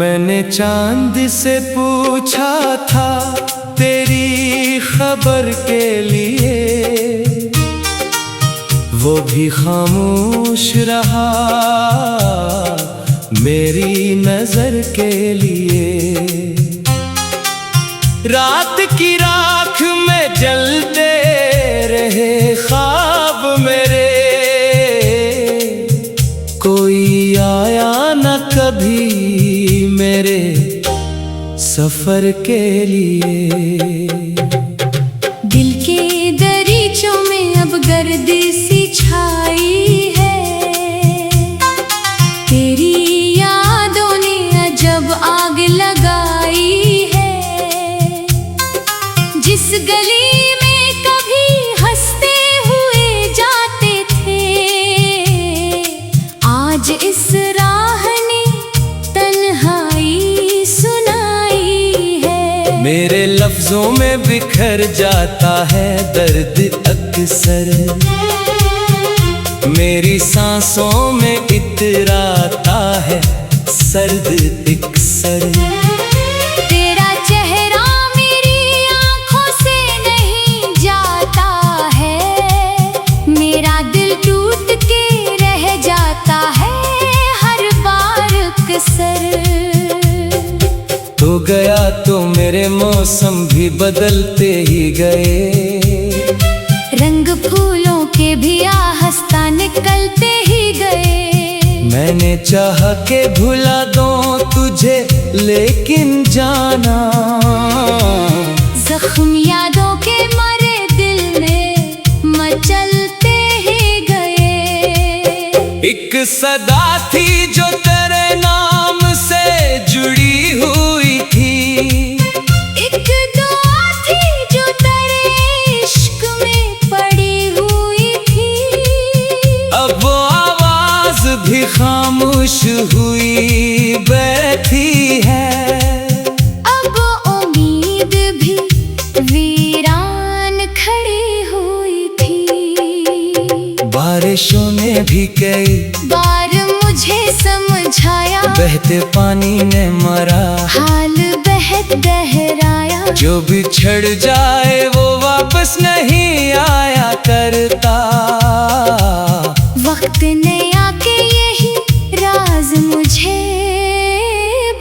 मैंने चांद से पूछा था तेरी खबर के लिए, वो भी खामोश रहा मेरी नजर के लिए। रात की राख में जलते रहे ख्वाब मेरे, कोई आया न कभी मेरे सफर के लिए। दिल के दरीचों में अब गर्द सी छाई है, तेरी यादों ने अजब आग लगाई है। जिस गली में कभी हंसते हुए जाते थे, आज इस राह ने तन्हाई सुनाई है। मेरे लफ्जों में बिखर जाता है दर्द अक्सर, मेरी सांसों में इतराता है सर्द इक्सर। तेरा चेहरा मेरी आंखों से नहीं जाता है, मेरा दिल टूट के रह जाता है हर बार कसर। तो गया तो मेरे मौसम भी बदलते ही गए, रंग फूलों के भी आहिस्ता निकलते ही गए। मैंने चाहा के भुला दूं तुझे लेकिन जाना, जख्म यादों के मरे दिल में मचलते ही गए। एक सदा थी जो तेरे नाम से जुड़ी हुई थी, एक दुआ थी जो तेरे इश्क में पड़ी हुई थी। अब वो आवाज भी खामोश हुई बैठी है, अब उम्मीद भी वीरान खड़ी हुई थी। बारिशों ने भी कई बार मुझे समझाया, बहते पानी ने मरा हाल बेहद गहराया। जो बिछड़ जाए वो वापस नहीं आया करता, वक्त ने आके यही राज मुझे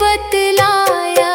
बतलाया।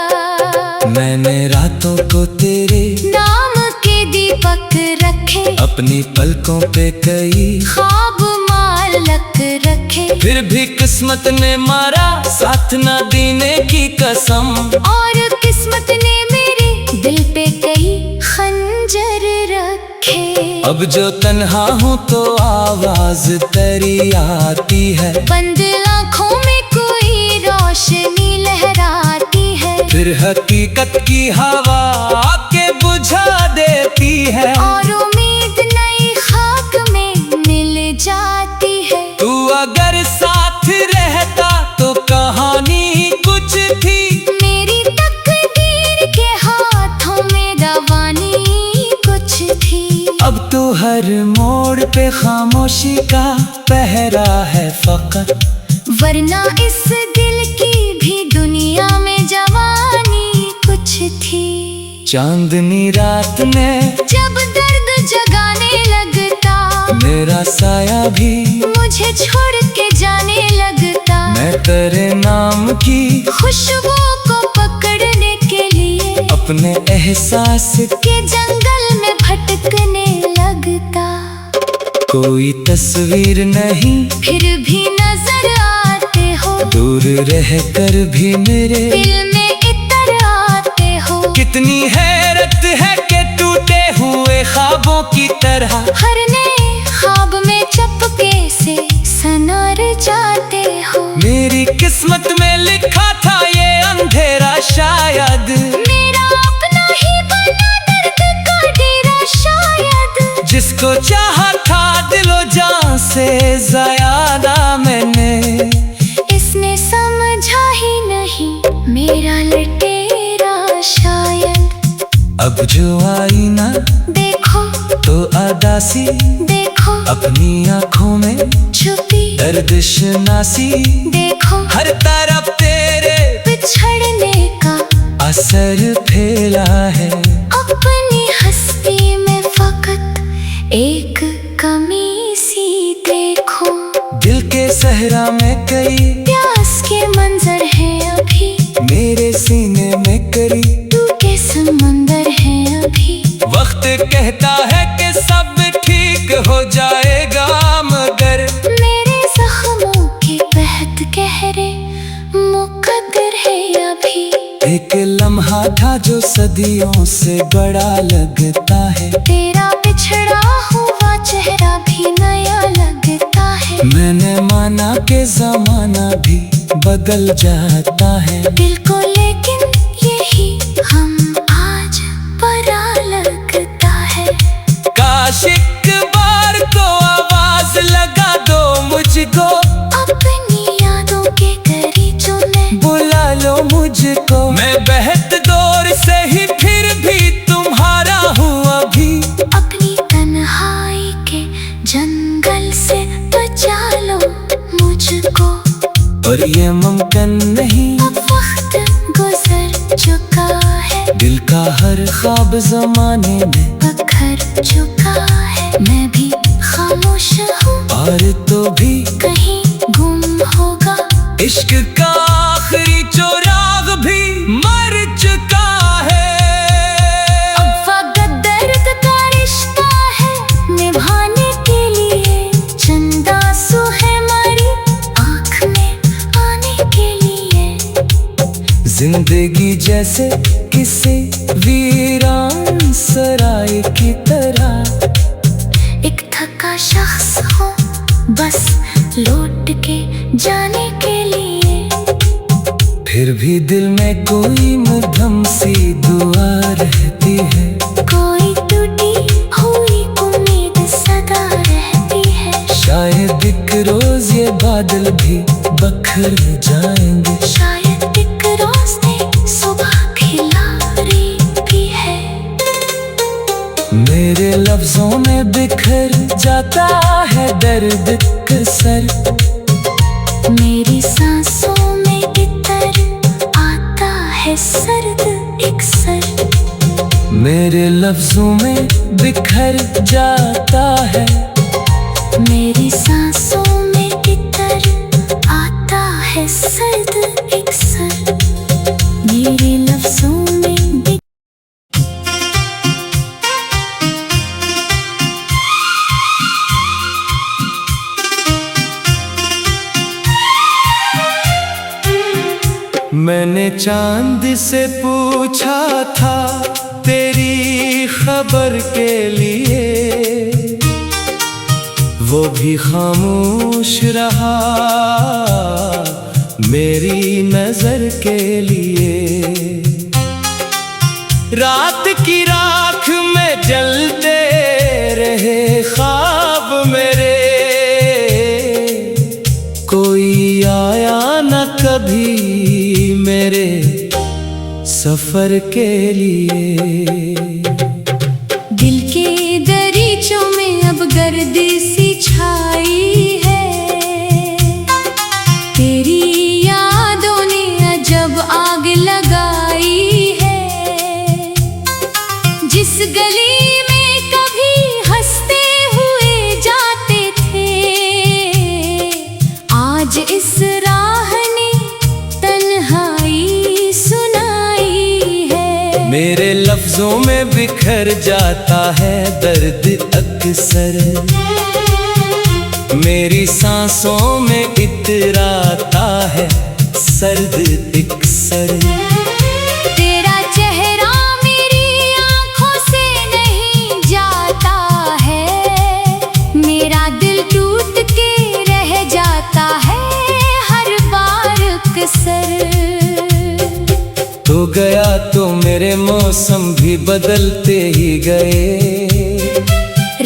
मैंने रातों को तेरे नाम के दीपक रखे, अपनी पलकों पे कई ख्वाब मालक रखे। फिर भी किस्मत ने मारा साथ न देने की कसम, और किस्मत ने मेरे दिल पे कई खंजर रखे। अब जो तन्हा हूँ तो आवाज तेरी आती है, बंद आँखों में कोई रोशनी लहराती है। फिर हकीकत की हवा आके बुझा देती है, और उम्मीद नई खाक में मिल जाती है। तू अगर साथ रहता तो कहानी कुछ थी, मेरी तकदीर के हाथों में रवानी कुछ थी। अब तो हर मोड़ पे खामोशी का पहरा है फकत, वरना इस दिल की भी दुनिया में जवानी कुछ थी। चांदनी रात ने जब दर्द जगाने लगता, मेरा साया भी मुझे छोड़ के जाने लगता। मैं तेरे नाम की खुशबू को पकड़ने के लिए अपने एहसास के जंगल में भटकने लगता। कोई तस्वीर नहीं फिर भी नजर आते हो, दूर रह कर भी मेरे दिल में इतर आते हो। कितनी हैरत है कि टूटे हुए ख्वाबों की तरह हर नए ख्वाब में चपके से सनर जाते हो। मेरी किस्मत में लिखा था ये अंधेरा शायद, मेरा अपना ही बना दर्द का डेरा शायद। जिसको चाहा था दिलो जान से ज्यादा मैंने, इसने समझा ही नहीं मेरा लटेरा शायद। अब जो आई ना देखो तो अदासी, देखो अपनी आँखों में छुपी दर्द शनासी, देखो हर तरफ तेरे बिछड़ने का असर फैला है। अपनी हस्ती में फकत एक कमी सी देखो। दिल के सहरा में कई प्यास के मंजर है अभी, मेरे सीने में करी टूटे समंदर है अभी। वक्त कहता है कि सब ठीक हो जाएगा, मगर मेरे जख्मों के बहत गहरे मुकद्दर है अभी। एक लम्हा था जो सदियों से बड़ा लगता है। तेरा बिछड़ा हुआ चेहरा भी नया लगता है। मैंने माना कि जमाना भी बदल जाता है। दिल को लेकिन यही हम आज परा लगता है। काश एक बार को आवाज लगा दो मुझको, अपनी यादों के गरीचों में बुला लो मुझको। मैं बहत दौर से ही फिर भी तुम्हारा हूँ अभी। अपनी तन्हाई के जंगल से बचा लो मुझको। और ये मुमकिन नहीं, अब वक्त गुजर चुका है। दिल का हर ख्वाब जमाने में बिखर चुका है। मैं भी खामोश हूँ और तो भी कहीं गुम होगा। इश्क का आखिरी चौराग भी मर चुका है। अब वक्त दर्द का रिश्ता है निभाने के लिए। चंद आंसू है हमारी आँख में आने के लिए। जिंदगी जैसे किसी वीरान सराय की तरह, एक थका शख्स हो बस लौट के जाने के लिए। फिर भी दिल में कोई मध्यम सी दुआ रहती है। कोई टूटी हुई उम्मीद सदा रहती है। शायद एक रोज ये बादल भी बखर जाएंगे। शायद एक रोज ने सुबह खिलारी भी है। मेरे लफ्जों में बिखर जाता है दर्द कसर। मेरी सांसों में इतर आता है सर्द एक सर। मेरे लफ्जों में बिखर जाता है। मेरी सांसों में इतर आता है सर्द एक सर। मेरे लफ्जों में मैंने चांद से पूछा था तेरी खबर के लिए, वो भी खामोश रहा मेरी नजर के लिए। रात की राख में जलते रहे ख्वाब मेरे, कोई आया न कभी मेरे सफर के लिए। दिल के दरीचों में अब गर्द सी छाई है। तेरी यादों ने अजब आग लगाई है। जिस गली में कभी हंसते हुए जाते थे, आज इस राह ने तन्हाई सुनाई है। मेरे लफ्जों में बिखर जाता है दर्द अक्सर। मेरी सांसों में इतराता है सर्द अक्सर। तेरा चेहरा मेरी आंखों से नहीं जाता है। मेरा दिल टूट के रह जाता है हर बार कसर। तो गया तो मेरे मौसम भी बदलते ही गए।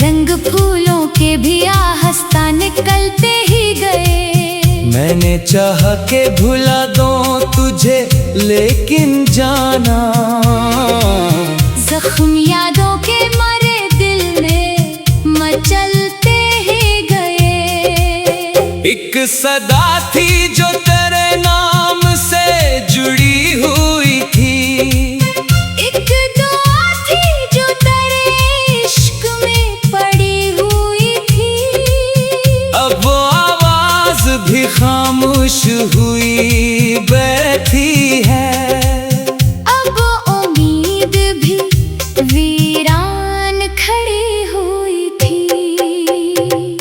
रंग फूलों के भी आहिस्ता निकलते ही गए। मैंने चाहा के भुला दूं तुझे, लेकिन जाना जख्म यादों के मरे दिल में मचलते ही गए। एक सदा थी जो तेरे नाम से जुड़ी एक दुआ थी जो तेरे इश्क में पड़ी हुई थी, अब वो आवाज भी खामोश हुई बैठी है। अब उम्मीद भी वीरान खड़ी हुई थी।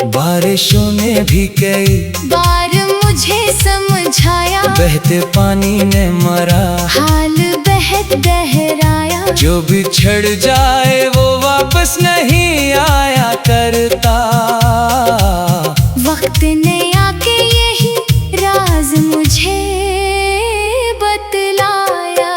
बारिशों ने भी कई बार मुझे समझाया, बहते पानी ने मरा हाल बेहद गहराया। जो बिछड़ जाए वो वापस नहीं आया करता। वक्त ने आके यही राज मुझे बतलाया।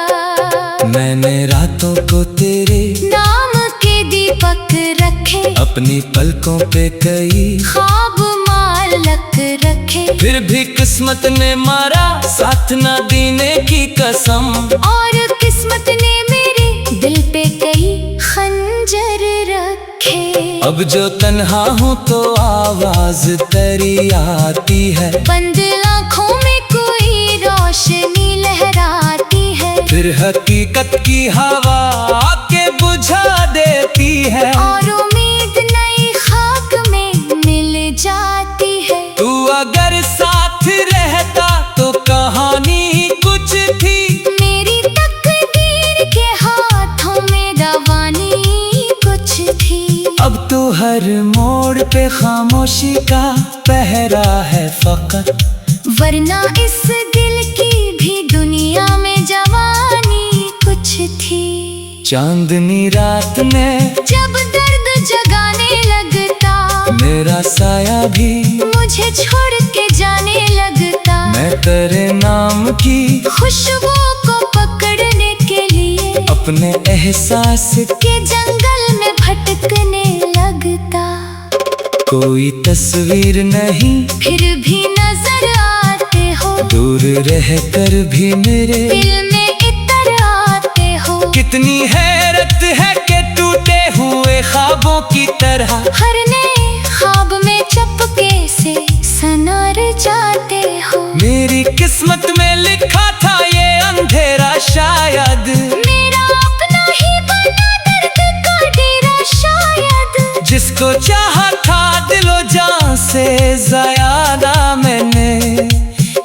मैंने रातों को तेरे नाम के दीपक रखे, अपनी पलकों पे कई ख्वाब मालक रखे। फिर भी किस्मत ने मारा साथ न देने की कसम। और किस्मत ने मेरे दिल पे कई खंजर रखे। अब जो तन्हा हूँ तो आवाज तेरी आती है, बंद आँखों में कोई रोशनी लहराती है। फिर हकीकत की हवा आके बुझा देती है। और उम्मीद नई खाक में मिल जाती है। तू अगर साथ रहता तो कहानी कुछ थी, मेरी तकदीर के हाथों में रवानी कुछ थी। अब तो हर मोड़ पे खामोशी का पहरा है फकत। वरना इस दिल की भी दुनिया में जवानी कुछ थी। चांदनी रात में जब दर्द जगाने लगता, मेरा साया भी मुझे छोड़ के जाने लगता। मैं तेरे नाम की खुशबू को पकड़ने के लिए अपने एहसास के जंगल में भटकने लगता। कोई तस्वीर नहीं फिर भी नजर आते हो, दूर रह कर भी मेरे दिल में इतर आते हो। कितनी हैरत है कि टूटे हुए ख्वाबों की तरह हर नए ख्वाब में चपके से सनर जाते हो। मेरी किस्मत में लिखा था ये अंधेरा शायद, मेरा अपना ही बना दर्द का डेरा शायद। जिसको चाहा था दिलो जान से ज्यादा मैंने,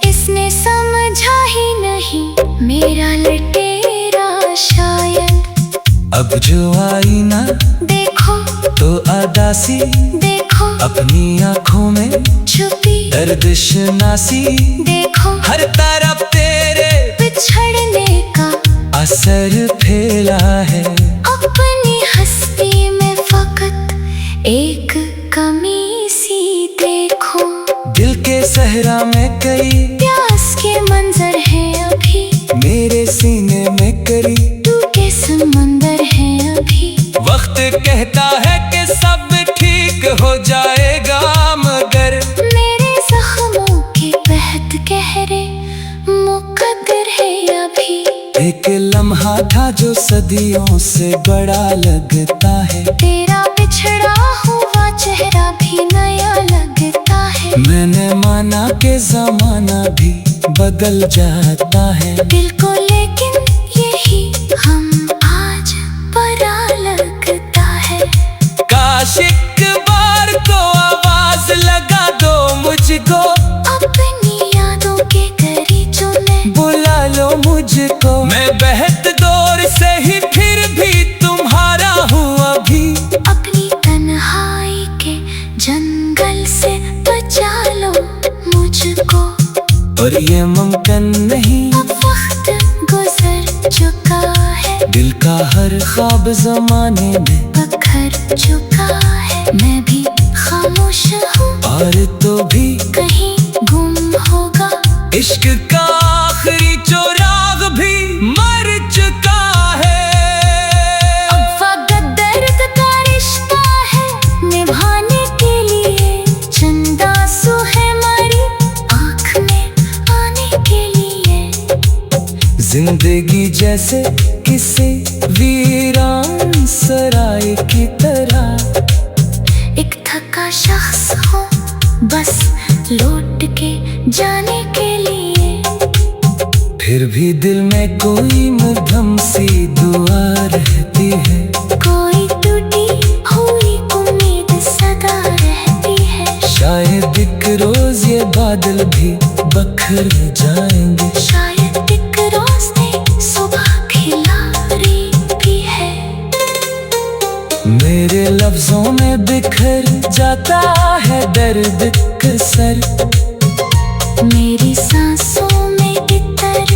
इसने समझा ही नहीं मेरा लटेरा शायद। अब जो आई ना देखो तो अदासी, देखो अपनी आँखों में छुपी दर्दशनासी। देखो हर तरफ तेरे बिछड़ने का असर फैला है। अपनी हस्ती में फकत एक कमी सी देखो। दिल के सहरा में कई प्यास के मंजर हैं अभी, मेरे सीने में करी टूटे समंदर हैं अभी। वक्त कहता है कि सब ठीक हो जाएगा, मगर मेरे जख्मों के बेहद गहरे मुकद्दर है अभी। एक लम्हा था जो सदियों से बड़ा लगता है। तेरा बिछड़ा हुआ चेहरा भी नया लगता है। मैंने माना कि जमाना भी बदल जाता है। दिल को लेकिन यही हम आज परा लगता है। काश एक बार को आवाज लगा दो मुझको, अपनी यादों के करीचों में बुला लो मुझको। मैं बहत दौर से ही फिर भी तुम्हारा हूँ अभी। अपनी तन्हाई के जंगल से बचा लो मुझको। और ये मुमकिन नहीं, अब वक्त गुजर चुका है। दिल का हर ख्वाब जमाने में पत्थर चुका है। मैं भी खामोश हूँ और तो भी कहीं गुम होगा। इश्क का आखिरी चौराग भी मर चुका है। अब वक्त दर्द का रिश्ता है निभाने के लिए। चंद आंसू है हमारी आँख में आने के लिए। जिंदगी जैसे किसी वीरान सराय की तरह, एक थका शख्स हो बस लौट के जाने के लिए। फिर भी दिल में कोई मध्यम सी दुआ रहती है। कोई टूटी हुई उम्मीद सदा रहती है। शायद एक रोज ये बादल भी बखर जाएंगे। शायद एक रोज नई सुबह खिला रही भी है। मेरे लफ्जों में बिखर जाता है दर्द कसर। मेरी सांसों में इतर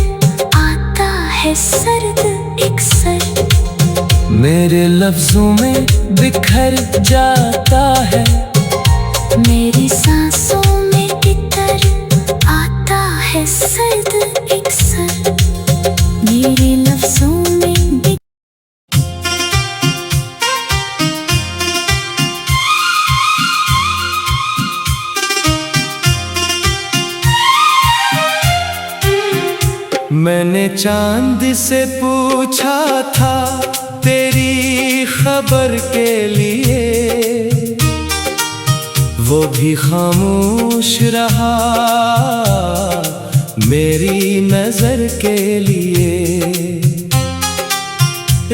आता है सर्द एक सर। मेरे लफ्जों में बिखर जाता है। मेरी सांसों में इतर आता है सर्द एक सर। मेरे लफ्जों में मैंने चांद से पूछा था तेरी खबर के लिए, वो भी खामोश रहा मेरी नजर के लिए।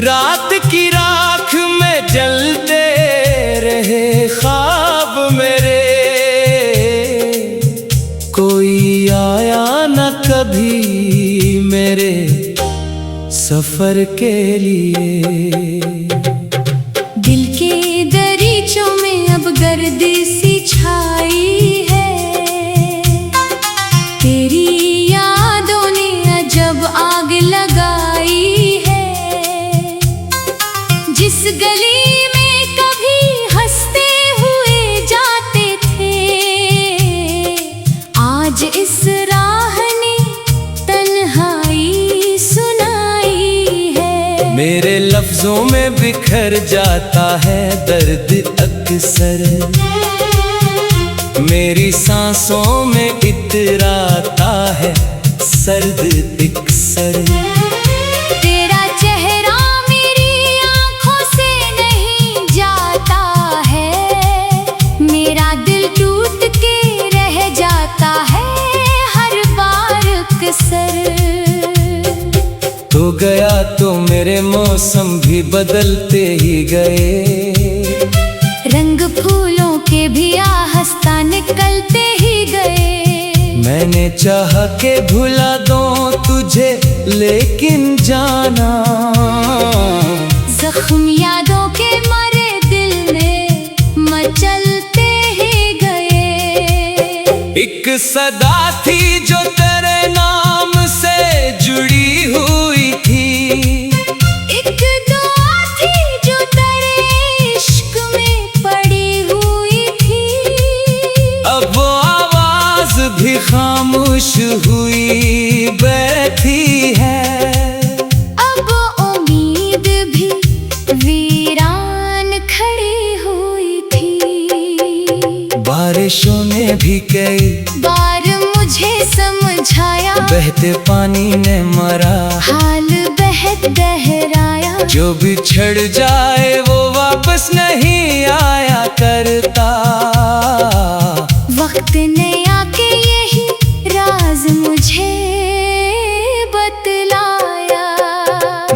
रात की राख में जलते रहे ख्वाब मेरे, कोई आया न कभी मेरे सफर के लिए। दिल के दरीचों में अब गर्द सी छाई है। तेरी यादों ने अजब आग लगाई है। जिस गली में कभी हंसते हुए जाते थे, आज इस राह ने तन्हाई सुनाई है। मेरे लफ्जों में बिखर जाता है दर्द अक्सर। मेरी सांसों में इतराता है सर्द एक सर। तेरा चेहरा मेरी आंखों से नहीं जाता है। मेरा दिल टूट के रह जाता है हर बार कसर। तो गया तो मेरे मौसम भी बदलते ही गए। रंग फूलों के भी आहिस्ता निकलते ही गए। मैंने चाह के भुला दूं तुझे लेकिन जाना, जख्म यादों के मारे दिल में मचलते ही गए। एक सदा थी जो तेरे नाम से जुड़ी हुई थी। एक दुआ थी जो तेरे इश्क में पड़ी हुई थी। अब वो आवाज भी खामोश हुई बैठी है। अब उम्मीद भी वीरान खड़ी हुई थी। बारिशों ने भी कई बार मुझे समझाया, बहते पानी ने मरा हाल बेहद गहराया। जो बिछड़ जाए वो वापस नहीं आया करता। वक्त ने आके यही राज मुझे बतलाया।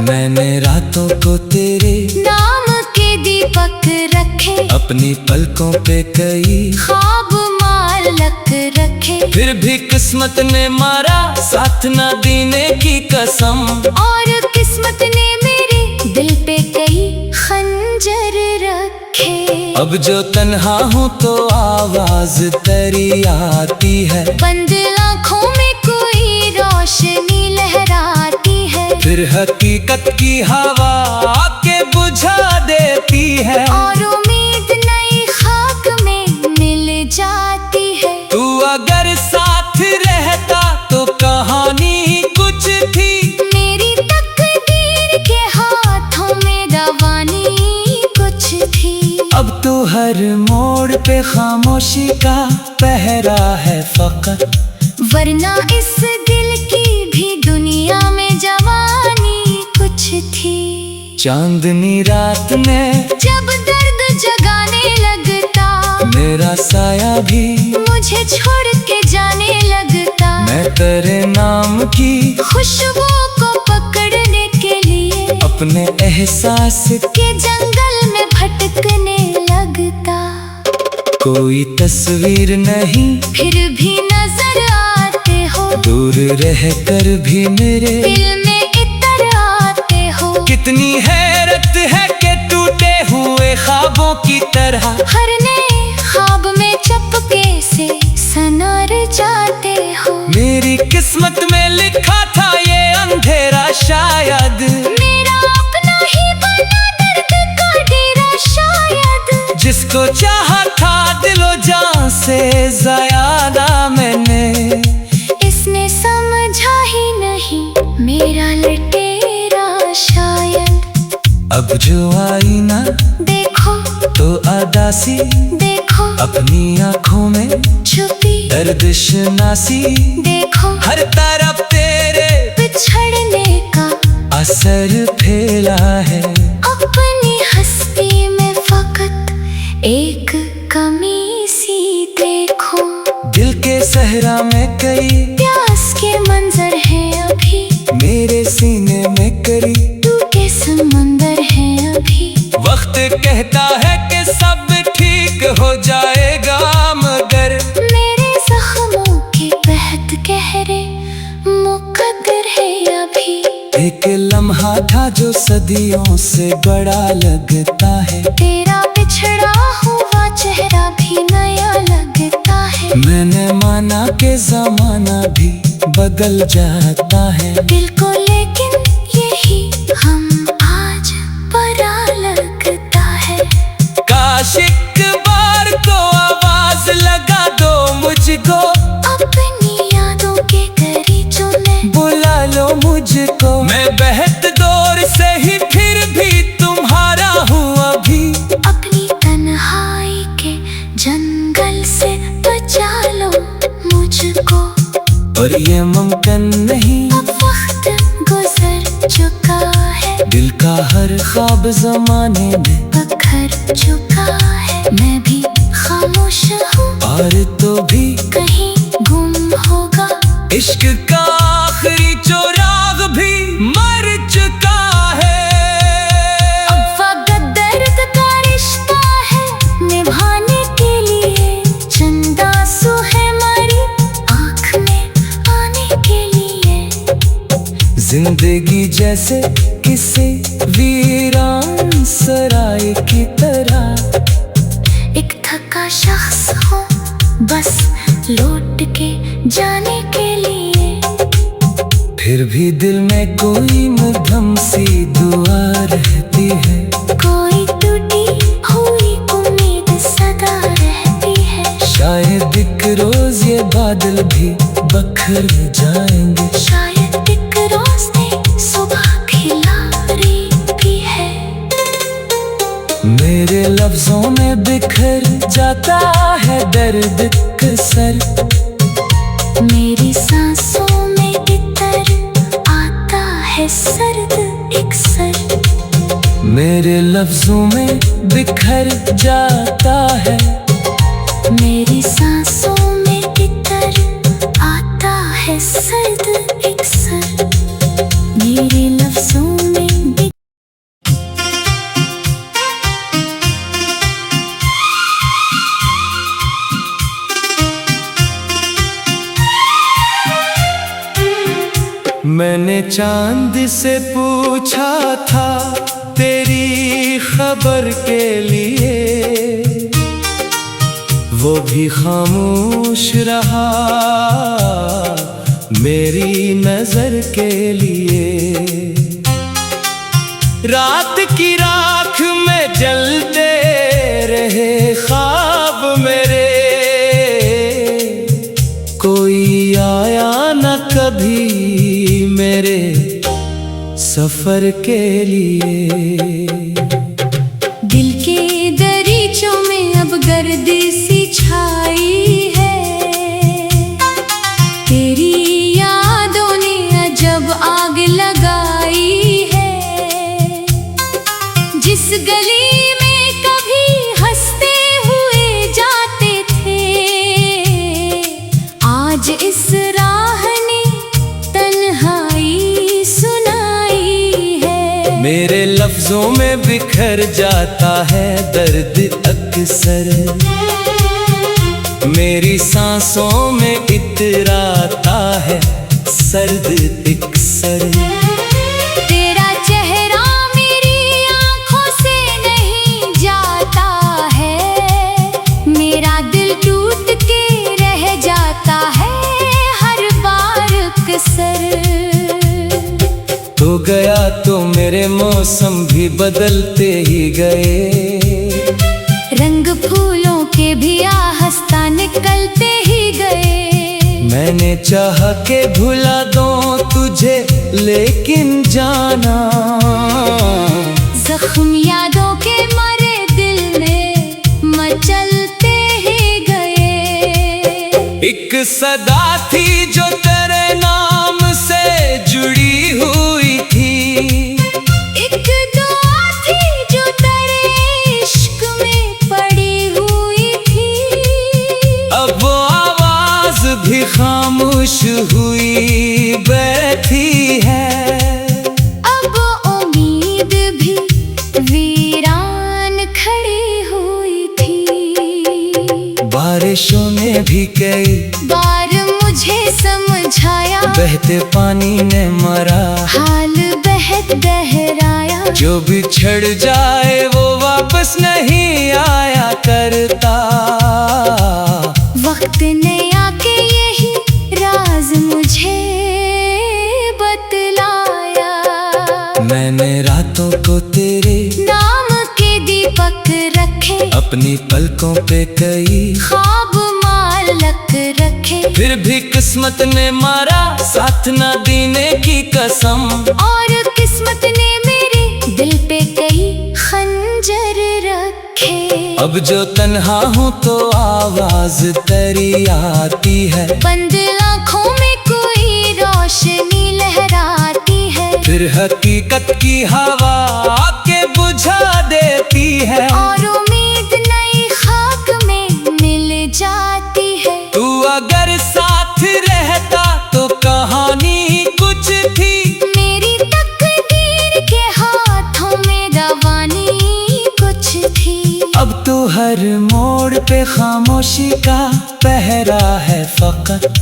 मैंने रातों को तेरे नाम के दीपक रखे, अपनी पलकों पे कई ख्वाब मालक रखे। फिर भी किस्मत ने मारा साथ ना देने की कसम। और किस्मत ने मेरे दिल पे कई खंजर रखे। अब जो तन्हा हूँ तो आवाज तेरी आती है। बंद आँखों में कोई रोशनी लहराती है। फिर हकीकत की हवा आके बुझा देती है। और उम्मीद नई खाक में मिल जाती है। तू अगर साथ रहता तो कहानी कुछ थी। मेरी तकदीर के हाथों में रवानी कुछ थी। अब तो हर मोड़ पे खामोशी का पहरा है फकत। वरना इस दिल की भी दुनिया में जवानी कुछ थी। चांदनी रात में जब दर्द जगाने लगता, मेरा साया भी मुझे छोड़ के जाने लगता। मैं तेरे नाम की खुशबू को पकड़ने के लिए अपने एहसास के जंगल में भटकने लगता। कोई तस्वीर नहीं फिर भी नजर आते हो, दूर रह कर भी मेरे दिल में इतर आते हो। कितनी हैरत है कि टूटे हुए ख्वाबों की तरह हर नए ख्वाब में चपके से सनार जाते हो। मेरी किस्मत में लिखा था ये अंधेरा शायद मेरा अपना ही बना दर्द का डेरा शायद। जिसको चाहा था दिलो जान से ज्यादा मैंने, इसने समझा ही नहीं मेरा लटेरा शायद। अब जो आई ना देखो तो अदासी, देखो अपनी आँखों में छुपी दर्द शनासी। देखो हर तरफ तेरे बिछड़ने का असर फैला है। अपनी हस्ती में फकत एक कमी सी देखो। दिल के सहरा में कई प्यास के मंजर हैं अभी, मेरे सीने में करी तू के समंदर है अभी। वक्त कहता है कि सब ठीक हो जाएगा मगर मेरे जख्मों के बहत गहरे मुकद्दर है अभी। एक लम्हा था जो सदियों से बड़ा लगता है। तेरा बिछड़ा हुआ चेहरा भी नया लगता है। मैंने माना कि जमाना भी बदल जाता है। दिल को लेकिन यही हम आज परा लगता है। काश एक बार को आवाज लगा दो मुझको, अपनी यादों के गरीचों में बुला लो मुझको। मैं बहत दौर से ही फिर भी तुम्हारा हूँ अभी। अपनी तन्हाई के जंगल से बचा लो मुझको। और ये मुमकिन नहीं, अब वक्त गुजर चुका है। दिल का हर ख्वाब जमाने में पत्थर चुका है। मैं भी खामोश हूँ और तो भी कहीं गुम होगा। इश्क का आखिरी चौराग भी मर चुका है। अब वक्त दर्द का रिश्ता है निभाने के लिए। चंदा आंसू है हमारी आँख में आने के लिए। जिंदगी जैसे किसी वीरान सराय की तरह, एक थका शख्स हो बस लौट के जाने के लिए। फिर भी दिल में कोई मध्यम सी दुआ रहती है। कोई टूटी हुई उम्मीद सदा रहती है। शायद एक रोज ये बादल भी बखर जाएंगे। शायद एक रोज ने सुबह खिलारी भी है। मेरे लफ्जों में बिखर जाता है दर्द कसर। मेरी सांसों में इतर आता है सर्द एक सर। मेरे लफ्जों में बिखर जाता है। मेरी सांसों में इतर आता है सर्द एक सर। मेरे लफ्जों में मैंने चांद से पूछा था तेरी खबर के लिए, वो भी खामोश रहा मेरी नजर के लिए। रात की राख में जलते रहे ख्वाब मेरे, कोई आया न कभी मेरे सफर के लिए। दिल के दरीचों में अब गर्द सी छाई है। तेरी यादों ने अजब आग लगाई है। जिस गली में कभी हंसते हुए जाते लफ्जों में बिखर जाता है दर्द अक्सर, मेरी सांसों में इतराता है सर्द इक्सर। तेरा चेहरा मेरी आंखों से नहीं जाता है, मेरा दिल टूट के रह जाता है हर बार कसर। तो गया तो मेरे मौसम भी बदलते ही गए, रंग फूलों के भी आहस्ता निकलते ही गए। मैंने चाहा के भुला दूं तुझे लेकिन जाना, जख्म यादों के मरे दिल में मचलते ही गए। एक सदा थी जो तेरे नाम से जुड़ी हुई थी, एक दुआ थी जो तेरे इश्क में पड़ी हुई थी। अब आवाज भी खामोश हुई बैठी है, अब उम्मीद भी वीरान खड़ी हुई थी। बारिशों ने भी कई बार मुझे समझाया, बहते पानी ने मरा हाल बेहद गहराया। जो बिछड़ जाए वो वापस नहीं आया करता, वक्त ने आके यही राज मुझे बतलाया। मैंने रातों को तेरे नाम के दीपक रखे, अपनी पलकों पे कई ख्वाब मालक रखे। फिर भी किस्मत ने मारा साथ न देने की कसम, और किस्मत ने मेरे दिल पे कई खंजर रखे। अब जो तन्हा हूँ तो आवाज तेरी आती है, बंद आँखों में कोई रोशनी लहराती है। फिर हकीकत की हवा आके बुझा देती है, और उम्मीद नई खाक में मिल जाती है। तू अगर साथ रहता तो कहानी कुछ थी, मेरी तकदीर के हाथों में रवानी कुछ थी। अब तो हर मोड़ पे खामोशी का पहरा है फकत,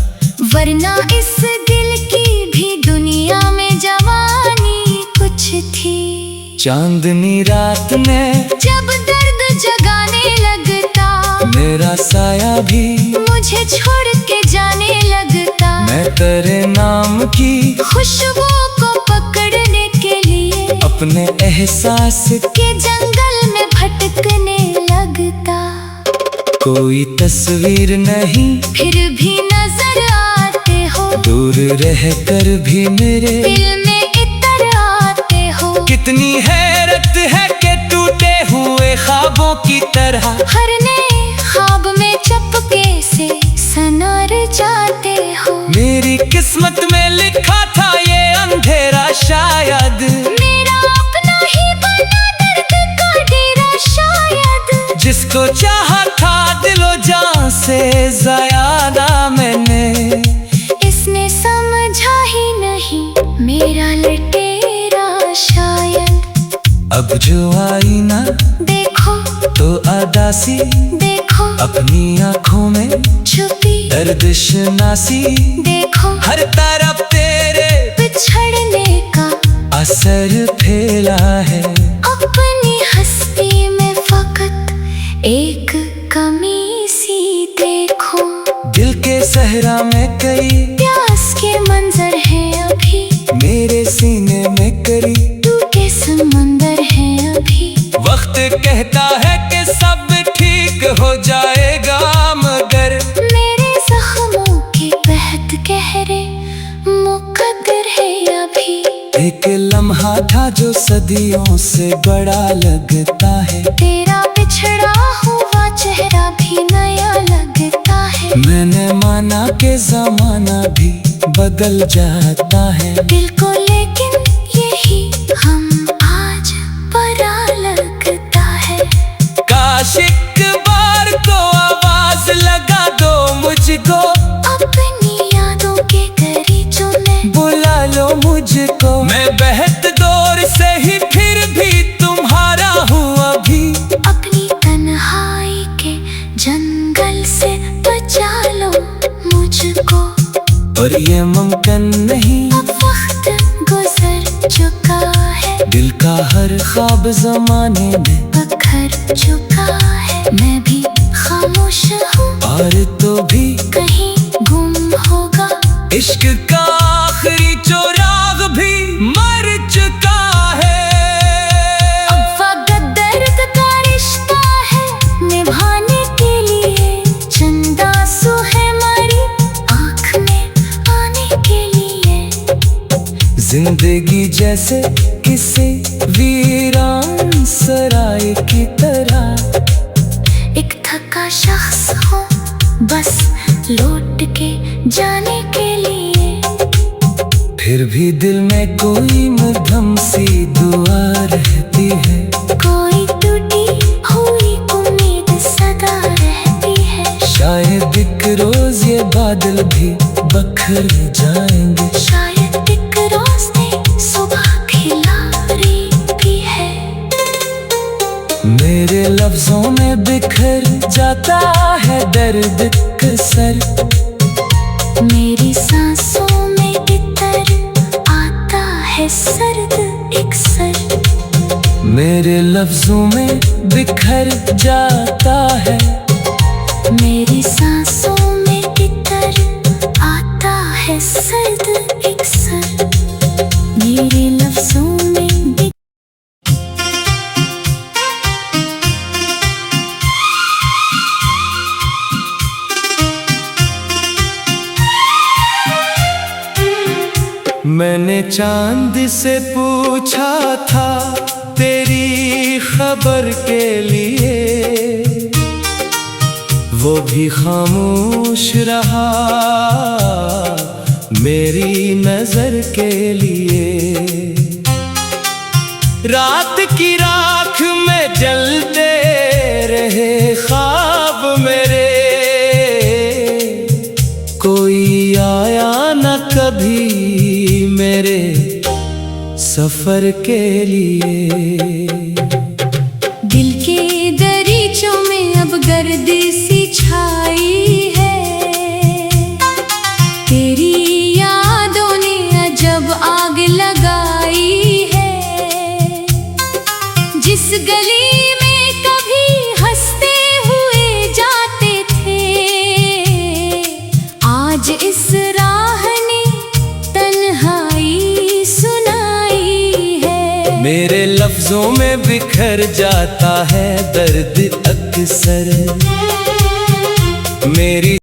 वरना इस दिल की भी दुनिया में जवानी कुछ थी। चांदनी रात ने जब दर्द जगाने लगता, मेरा साया भी मुझे छोड़ के जाने लगता। मैं तेरे नाम की खुशबू को पकड़ने के लिए अपने एहसास के जंगल में भटकने लगता। कोई तस्वीर नहीं फिर भी नजर आते हो, दूर रह कर भी मेरे दिल में इतर आते हो। कितनी हैरत है कि टूटे हुए ख्वाबों की तरह हर नए ख्वाब में चपके से सनर जाते हो। मेरी किस्मत में लिखा था ये अंधेरा शायद, मेरा अपना ही बना दर्द का डेरा शायद। जिसको चाहा था दिलो जान से ज्यादा मैंने, इसने समझा ही नहीं मेरा लटेरा शायद। अब जो आई ना देखो तो अदासी, देखो अपनी आँखों में छुपी दर्द शनासी। देखो हर तरफ तेरे बिछड़ने का असर फैला है, अपनी हस्ती में फकत एक कमी सी देखो। दिल के सहरा में कई प्यास के मंजर हैं अभी, मेरे सीने में करी टूटे समंदर हैं अभी। वक्त कहता है कि सब ठीक हो जाएगा, मगर मेरे जख्मों के बहत गहरे मुकद्दर है अभी। एक लम्हा था जो सदियों से बड़ा लगता है, तेरा बिछड़ा हुआ चेहरा भी नया लगता है। मैंने माना कि जमाना भी बदल जाता है, दिल को लेकिन यही हम आज परा लगता है। काश एक बार को आवाज लगा दो मुझको, अपनी यादों के गरीचों में बुला लो मुझको। मैं बहत दौर से ही फिर भी पर ये मुमकिन नहीं। अब वक्त गुजर चुका है, दिल का हर ख्वाब जमाने में बिखर चुका है। मैं भी खामोश हूँ और तो भी कहीं गुम होगा। इश्क का आखिरी चौराग भी मर चुका है। अब वक्त दर्द का रिश्ता है, निभाने के लिए चंद आंसू है हमारी आँख में आने के लिए। जिंदगी जैसे किसी वीरान सराय की तरह, एक थका शख्स हो बस लौट के जाने के लिए। फिर भी दिल में कोई मध्यम सी दुआ रहती है। कोई टूटी हुई उम्मीद सदा रहती है। शायद एक रोज ये बादल भी बखर जाएंगे। शायद एक रोशनी सुबह खिला रही भी है। मेरे लफ्जों में बिखर जाता है दर्द कसर। मेरी सांसों में इतर आता है सर्द एक सर। मेरे लफ्जों में बिखर जाता है। मेरी सांसों में इतर आता है सर्द एक सर। मेरे लफ्जों में मैंने चांद से पूछा था तेरी खबर के लिए, वो भी खामोश रहा मेरी नजर के लिए। रात की राख में जलते रहे ख्वाब मेरे, कोई आया न कभी मेरे सफर के लिए। दिल के दरीचों में अब गर्द सी छाई है। तेरी यादों ने अजब आग लगाई है। जिस गली में कभी हंसते हुए जाते थे, आज इस राह ने तन्हाई सुनाई है। मेरे लफ्जों में बिखर जाता है दर्द अक्सर। मेरी